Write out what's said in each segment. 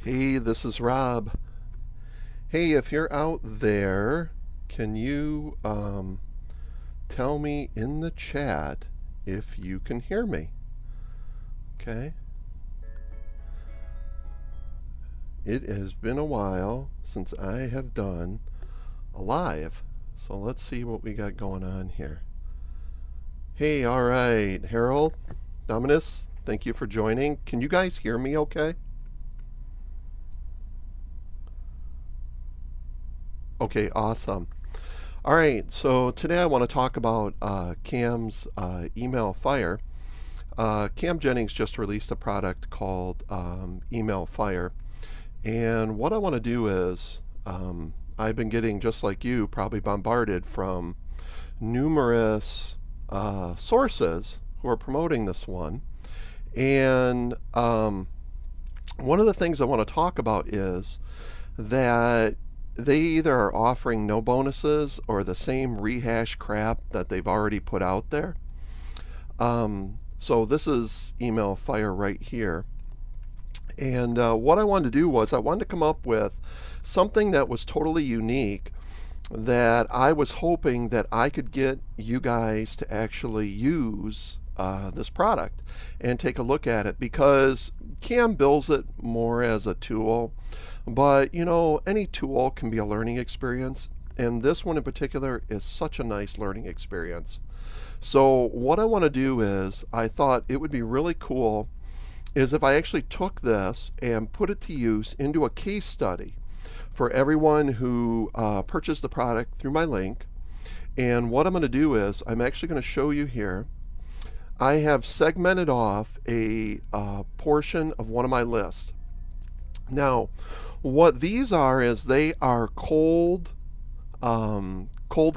Hey, this is Rob. Hey, if you're out there, can you tell me in the chat if you can hear me? Okay. It has been a while since I have done a live, so let's see what we got going on here. Hey, all right, Harold, Dominus, thank you for joining. Can you guys hear me okay? Okay, awesome. All right, so today I want to talk about Cam's Email Fire. Cam Jennings just released a product called Email Fire. And what I want to do is, I've been getting, just like you, probably bombarded from numerous sources who are promoting this one. And one of the things I want to talk about is that they either are offering no bonuses or the same rehash crap that they've already put out there. So this is Email Fire right here. And what I wanted to do was I wanted to come up with something that was totally unique that I was hoping that I could get you guys to actually use this product and take a look at it, because Cam bills it more as a tool, but you know, any tool can be a learning experience, and this one in particular is such a nice learning experience. So what I want to do is, I thought it would be really cool is if I actually took this and put it to use into a case study for everyone who purchased the product through my link. And what I'm going to do is I'm actually going to show you here. I have segmented off a portion of one of my lists. Now, what these are is they are cold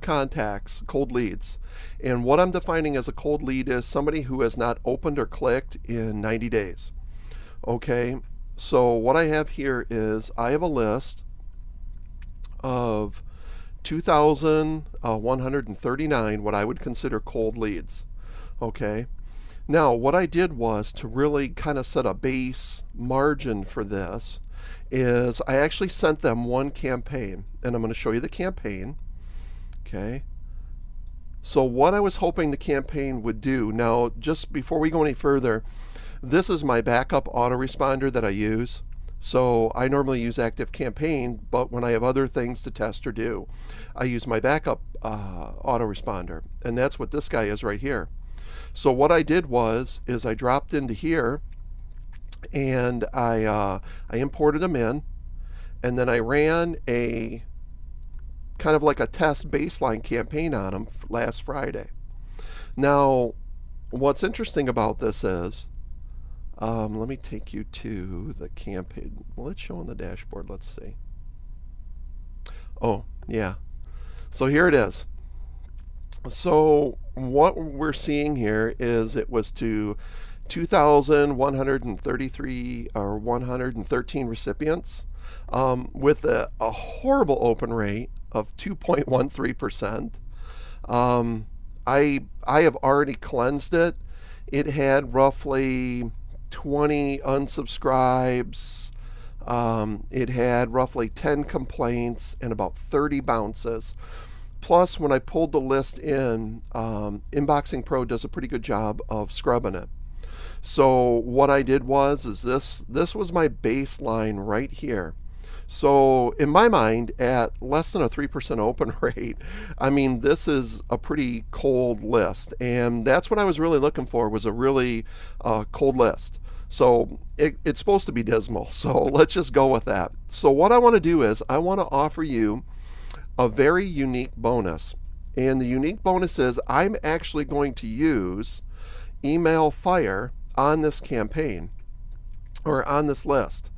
contacts, cold leads. And what I'm defining as a cold lead is somebody who has not opened or clicked in 90 days. Okay, so what I have here is I have a list of 2,139 what I would consider cold leads. Okay, now what I did was, to really kind of set a base margin for this, is I actually sent them one campaign, and I'm going to show you the campaign. Okay, so what I was hoping the campaign would do, now just before we go any further, this is my backup autoresponder that I use. So I normally use ActiveCampaign, but when I have other things to test or do, I use my backup autoresponder, and that's what this guy is right here. So what I did was I dropped into here, and I imported them in, and then I ran a kind of like a test baseline campaign on them last Friday. Now, what's interesting about this is, let me take you to the campaign. Well, it's showing the dashboard. Let's see. Oh, yeah. So here it is. So what we're seeing here is it was to 2,133 or 113 recipients with a horrible open rate of 2.13%. I have already cleansed it. It had roughly 20 unsubscribes. It had roughly 10 complaints and about 30 bounces. Plus, when I pulled the list in, Inboxing Pro does a pretty good job of scrubbing it. So what I did was this was my baseline right here. So in my mind, at less than a 3% open rate, I mean, this is a pretty cold list. And that's what I was really looking for, was a really cold list. So it's supposed to be dismal. So let's just go with that. So what I want to do is I want to offer you a very unique bonus. And the unique bonus is I'm actually going to use Email Fire on this campaign, or on this list.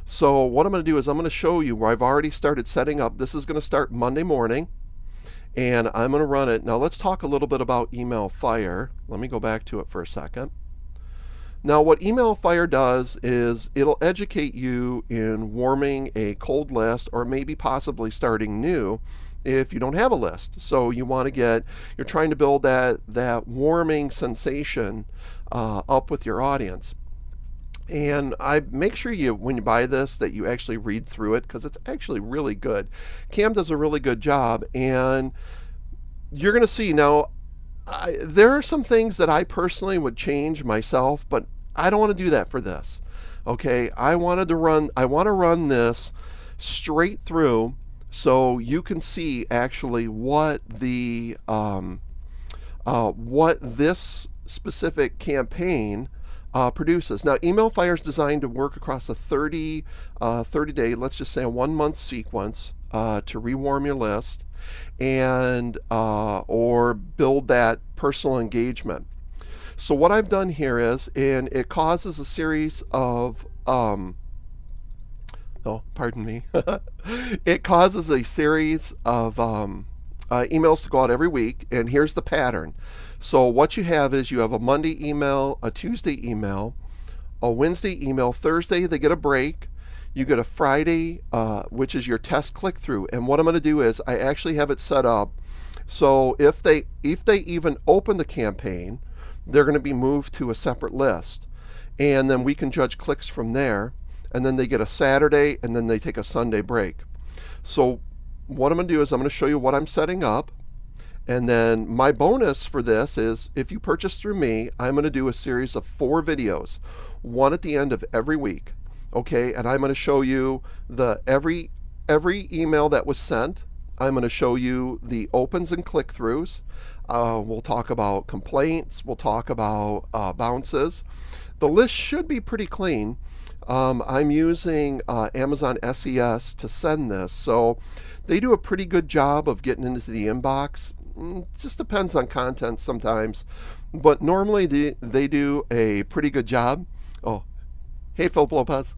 So what I'm going to do is I'm going to show you where I've already started setting up. This is going to start Monday morning, and I'm going to run it. Now let's talk a little bit about Email Fire. Let me go back to it for a second. Now what Email Fire does is it'll educate you in warming a cold list, or maybe possibly starting new if you don't have a list. So you want to you're trying to build that warming sensation up with your audience. And I make sure you, when you buy this, that you actually read through it because it's actually really good. Cam does a really good job, and you're going to see now. There are some things that I personally would change myself, but I don't want to do that for this. Okay, I want to run this straight through so you can see actually what this specific campaign produces. Now, EmailFire is designed to work across a 30 day, let's just say a 1 month sequence to rewarm your list and or build that personal engagement. So what I've done here is, and it causes a series of pardon me. It causes a series of emails to go out every week, and here's the pattern. So what you have is you have a Monday email, a Tuesday email, a Wednesday email, Thursday they get a break, you get a Friday, which is your test click through. And what I'm going to do is I actually have it set up so if they even open the campaign, they're going to be moved to a separate list, and then we can judge clicks from there. And then they get a Saturday, and then they take a Sunday break. So what I'm going to do is I'm going to show you what I'm setting up. And then my bonus for this is if you purchase through me, I'm going to do a series of 4 videos, one at the end of every week. Okay, and I'm going to show you every email that was sent. I'm going to show you the opens and click-throughs. We'll talk about complaints. We'll talk about bounces. The list should be pretty clean. I'm using Amazon SES to send this, so they do a pretty good job of getting into the inbox. Just depends on content sometimes, but normally they do a pretty good job. Oh, hey, Philip Lopez.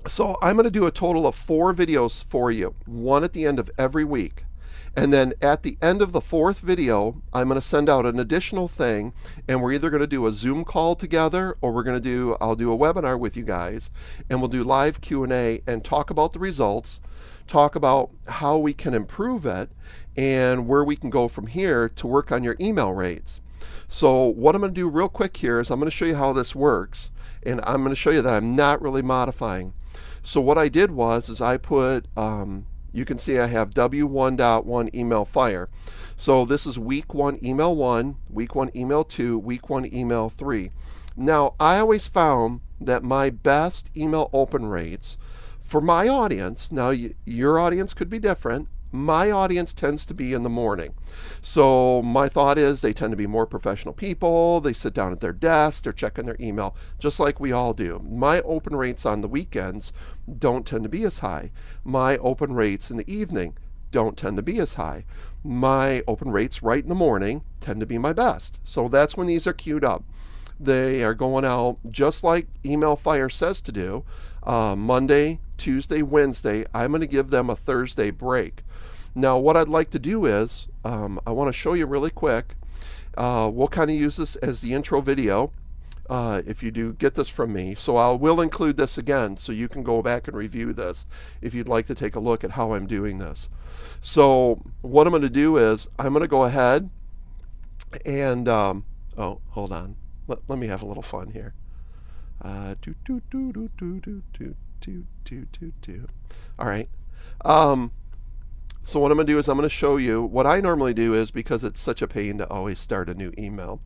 So I'm going to do a total of 4 videos for you, one at the end of every week. And then at the end of the 4th video, I'm going to send out an additional thing, and we're either going to do a Zoom call together, or I'll do a webinar with you guys, and we'll do live Q&A and talk about the results, talk about how we can improve it, and where we can go from here to work on your email rates. So what I'm going to do real quick here is I'm going to show you how this works, and I'm going to show you that I'm not really modifying. So what I did is I put you can see I have W1.1 email fire. So this is week 1 email 1, week 1 email 2, week 1 email 3. Now, I always found that my best email open rates for my audience, now your audience could be different, my audience tends to be in the morning. So my thought is they tend to be more professional people. They sit down at their desk, they're checking their email, just like we all do. My open rates on the weekends don't tend to be as high. My open rates in the evening don't tend to be as high. My open rates right in the morning tend to be my best. So that's when these are queued up. They are going out just like EmailFire says to do. Monday, Tuesday, Wednesday. I'm going to give them a Thursday break. Now, what I'd like to do is, I want to show you really quick. We'll kind of use this as the intro video if you do get this from me. So I will include this again so you can go back and review this if you'd like to take a look at how I'm doing this. So what I'm going to do is I'm going to go ahead and, oh, hold on. Let me have a little fun here. All right. So what I'm going to do is I'm going to show you what I normally do is, because it's such a pain to always start a new email,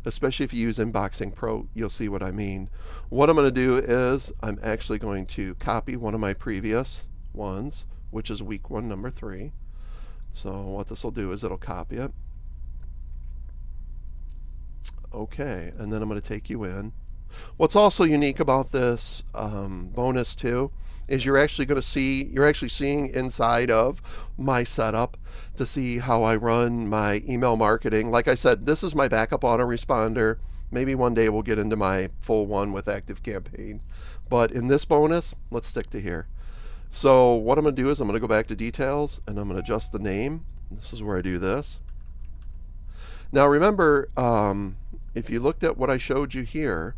especially if you use Inboxing Pro, you'll see what I mean. What I'm going to do is I'm actually going to copy one of my previous ones, which is week 1, number 3. So what this will do is it'll copy it. Okay, and then I'm going to take you in. What's also unique about this bonus too is you're actually seeing inside of my setup to see how I run my email marketing. Like I said, this is my backup autoresponder. Maybe one day we'll get into my full one with ActiveCampaign. But in this bonus, let's stick to here. So what I'm going to do is I'm going to go back to details and I'm going to adjust the name. This is where I do this. Now remember, if you looked at what I showed you here,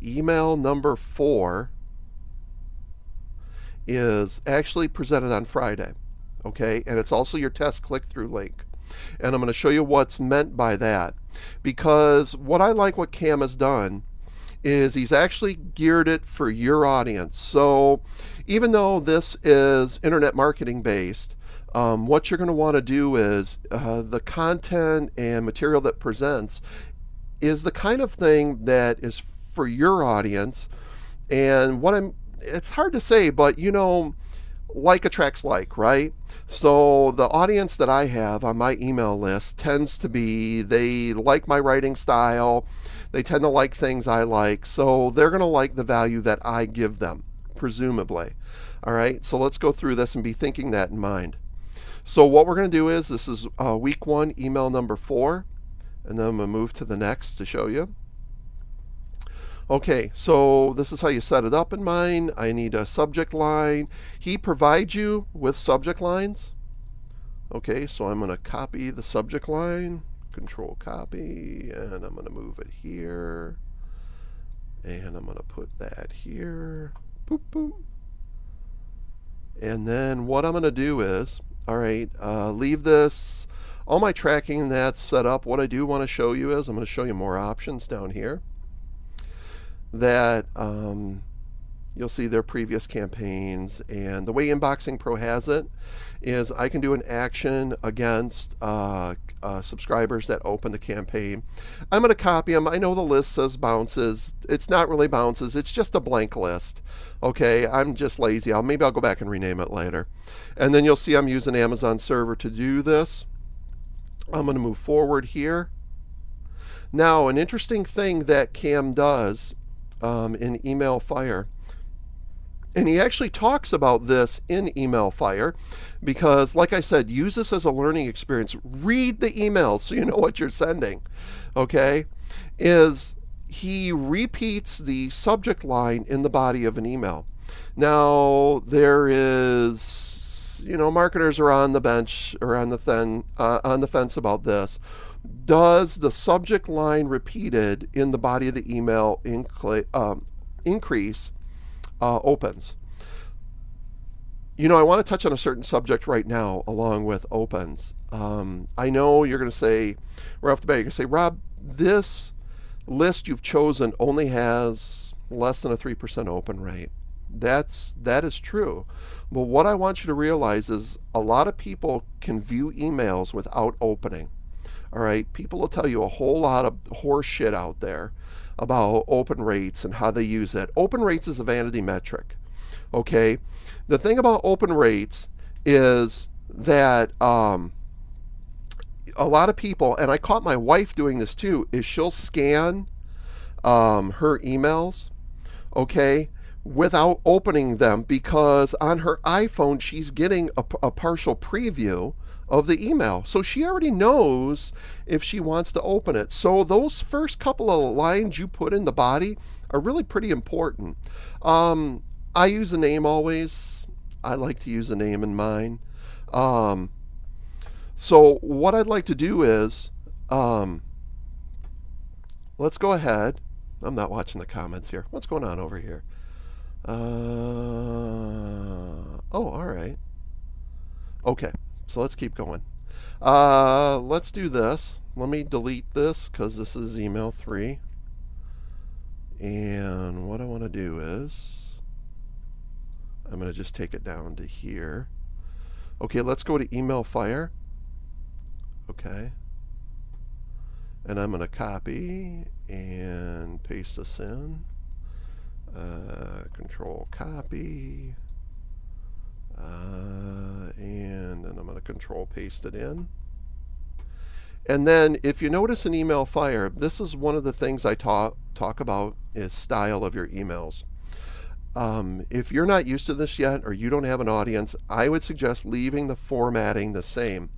email number 4 is actually presented on Friday, okay? And it's also your test click-through link. And I'm going to show you what's meant by that. Because what I like what Cam has done is he's actually geared it for your audience. So even though this is internet marketing based, what you're going to want to do is the content and material that presents is the kind of thing that is for your audience. And it's hard to say, but like attracts like, right? So the audience that I have on my email list tends to be, they like my writing style, they tend to like things I like, so they're going to like the value that I give them, presumably. All right, so let's go through this and be thinking that in mind. So what we're going to do is, this is week 1, email number 4, and then I'm going to move to the next to show you. Okay, so this is how you set it up in mine. I need a subject line. He provides you with subject lines. Okay, so I'm going to copy the subject line, Control copy, and I'm going to move it here. And I'm going to put that here. Boop, boop. And then what I'm going to do is, all right, leave this, all my tracking that's set up. What I do want to show you is, I'm going to show you more options down here that you'll see their previous campaigns. And the way Inboxing Pro has it is I can do an action against subscribers that open the campaign. I'm going to copy them. I know the list says bounces. It's not really bounces. It's just a blank list. Okay, I'm just lazy. Maybe I'll go back and rename it later. And then you'll see I'm using Amazon Server to do this. I'm going to move forward here. Now, an interesting thing that Cam does in Email Fire, and he actually talks about this in Email Fire, because like I said, use this as a learning experience. Read the emails so you know what you're sending. Okay, is he repeats the subject line in the body of an email. Now there is, marketers are on the bench or on the fence about this. Does the subject line repeated in the body of the email increase opens? I want to touch on a certain subject right now along with opens. I know you're going to say, right off the bat, you're going to say, Rob, this list you've chosen only has less than a 3% open rate. That is true. But what I want you to realize is a lot of people can view emails without opening. All right, people will tell you a whole lot of horse shit out there about open rates and how they use it. Open rates is a vanity metric. Okay, the thing about open rates is that a lot of people, and I caught my wife doing this too, is she'll scan her emails, okay, without opening them, because on her iPhone she's getting a partial preview of the email. So she already knows if she wants to open it. So those first couple of lines you put in the body are really pretty important. I use a name always. I like to use a name in mine. So what I'd like to do is, let's go ahead. I'm not watching the comments here. What's going on over here? Oh, all right. Okay. So let's keep going. Let's do this. Let me delete this because this is email 3. And what I want to do is I'm going to just take it down to here. Okay, let's go to Email Fire. Okay. And I'm going to copy and paste this in. Control copy. And then I'm going to control paste it in. And then if you notice in Email Fire, this is one of the things I talk about is style of your emails. If you're not used to this yet or you don't have an audience, I would suggest leaving the formatting the same.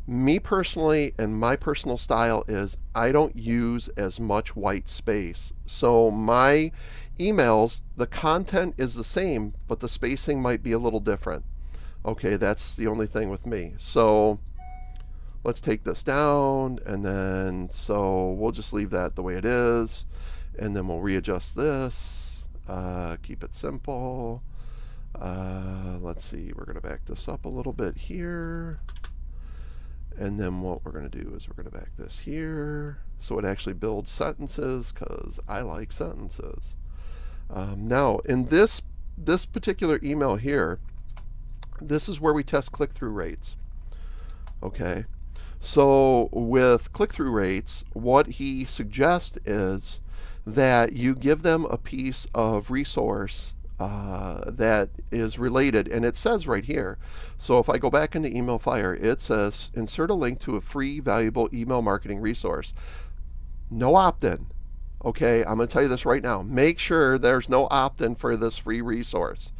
Me personally, and my personal style is I don't use as much white space. So my emails, the content is the same, but the spacing might be a little different. Okay, that's the only thing with me. So let's take this down, and then so we'll just leave that the way it is, and then we'll readjust this, keep it simple. Let's see, we're going to back this up a little bit here. And then what we're going to do is we're going to back this here so it actually builds sentences, because I like sentences. Now, in this particular email here, this is where we test click-through rates. Okay, so with click-through rates, what he suggests is that you give them a piece of resource that is related, and it says right here. So if I go back into Email Fire, it says insert a link to a free, valuable email marketing resource. No opt-in. Okay, I'm going to tell you this right now. Make sure there's no opt-in for this free resource.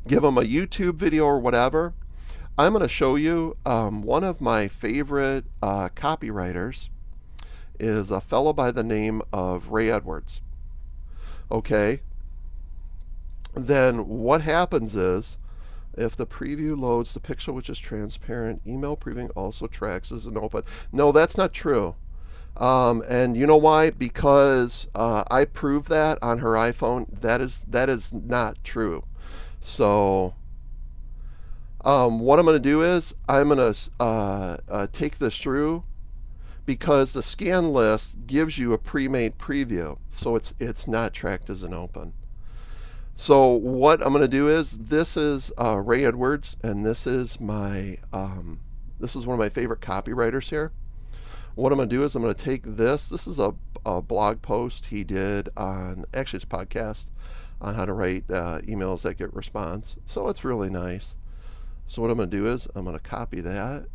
Give them a YouTube video or whatever. I'm going to show you one of my favorite copywriters is a fellow by the name of Ray Edwards. Okay, then what happens is, if the preview loads the pixel which is transparent, email previewing also tracks as an open. No, that's not true. And you know why? Because I proved that on her iPhone. That is not true. So what I'm going to do is I'm going to take this through, because the scan list gives you a pre-made preview, so it's not tracked as an open. So what I'm going to do is, this is Ray Edwards, and this is my this is one of my favorite copywriters here. What I'm going to do is I'm going to take this. This is a blog post he did on, actually it's a podcast on how to write emails that get response. So it's really nice. So what I'm going to do is I'm going to copy that,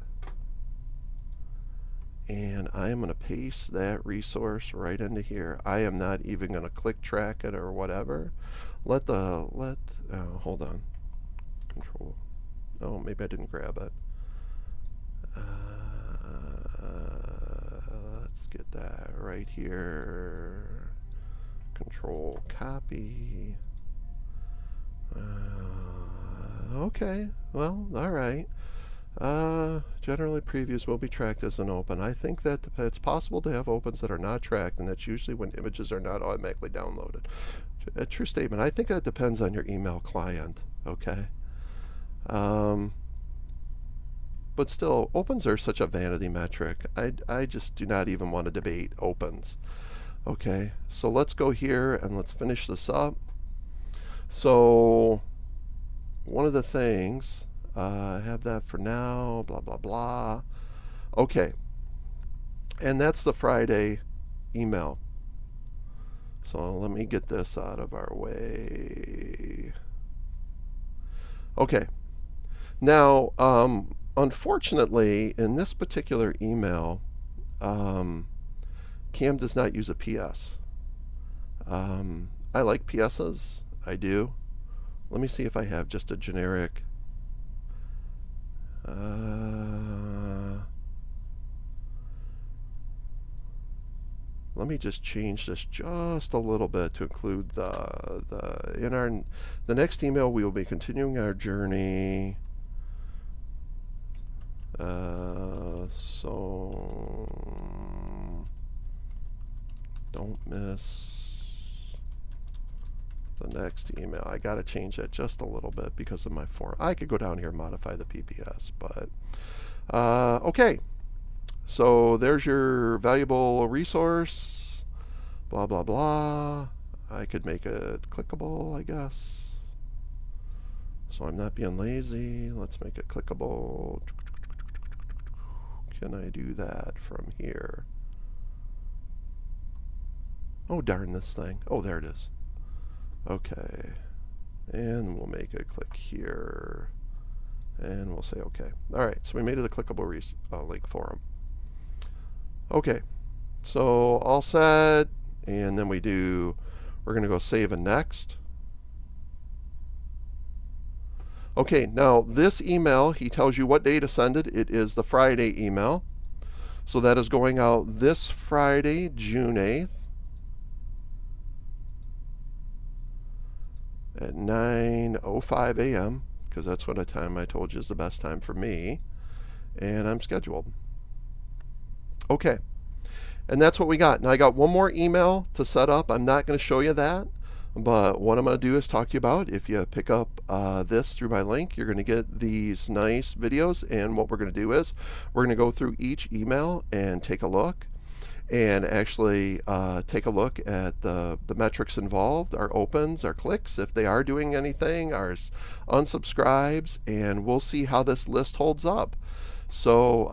and I am going to paste that resource right into here. I am not even going to click track it or whatever. Hold on. Control. Oh, maybe I didn't grab it. Let's get that right here. Control copy. Okay, well, all right. Generally, previews will be tracked as an open. I think that it's possible to have opens that are not tracked, and that's usually when images are not automatically downloaded. A true statement. I think that depends on your email client, okay? But still, opens are such a vanity metric. I just do not even want to debate opens. Okay, so let's go here and let's finish this up. So one of the things, I have that for now, blah, blah, blah. Okay, and that's the Friday email. So let me get this out of our way. Okay, now, unfortunately, in this particular email, Cam does not use a PS. I like PSs. I do. Let me see if I have just a generic. Let me just change this just a little bit to include the next email. We will be continuing our journey. So don't miss the next email. I got to change that just a little bit because of my form. I could go down here and modify the PPS, but okay. So there's your valuable resource, blah, blah, blah. I could make it clickable, I guess. So I'm not being lazy. Let's make it clickable. Can I do that from here? Oh, darn this thing. Oh, there it is. Okay. And we'll make it click here. And we'll say okay. All right, so we made it a clickable link for them. Okay, so all set, and then we're going to go save and next. Okay, now this email, he tells you what day to send it. It is the Friday email. So that is going out this Friday, June 8th at 9:05 a.m., because that's what time I told you is the best time for me, and I'm scheduled. Okay, and that's what we got. Now I got one more email to set up. I'm not going to show you that, But what I'm going to do is talk to you about, if you pick up this through my link, you're going to get these nice videos. And what we're going to do is we're going to go through each email and take a look, and actually take a look at the metrics involved, our opens, our clicks, if they are doing anything, our unsubscribes, and we'll see how this list holds up. So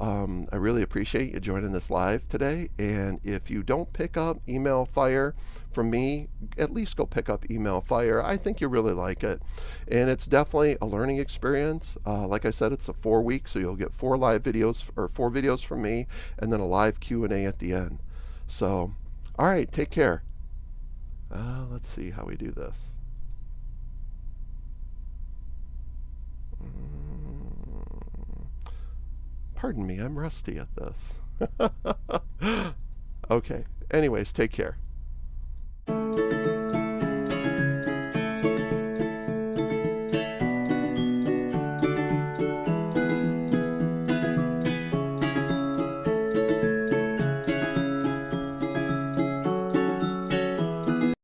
I really appreciate you joining this live today. And if you don't pick up Email Fire from me, at least go pick up Email Fire. I think you really like it. And it's definitely a learning experience. Like I said, it's a 4 week, so you'll get 4 live videos, or 4 videos from me, and then a live Q&A at the end. So, all right, take care. Let's see how we do this. Pardon me, I'm rusty at this. Okay. Anyways, take care.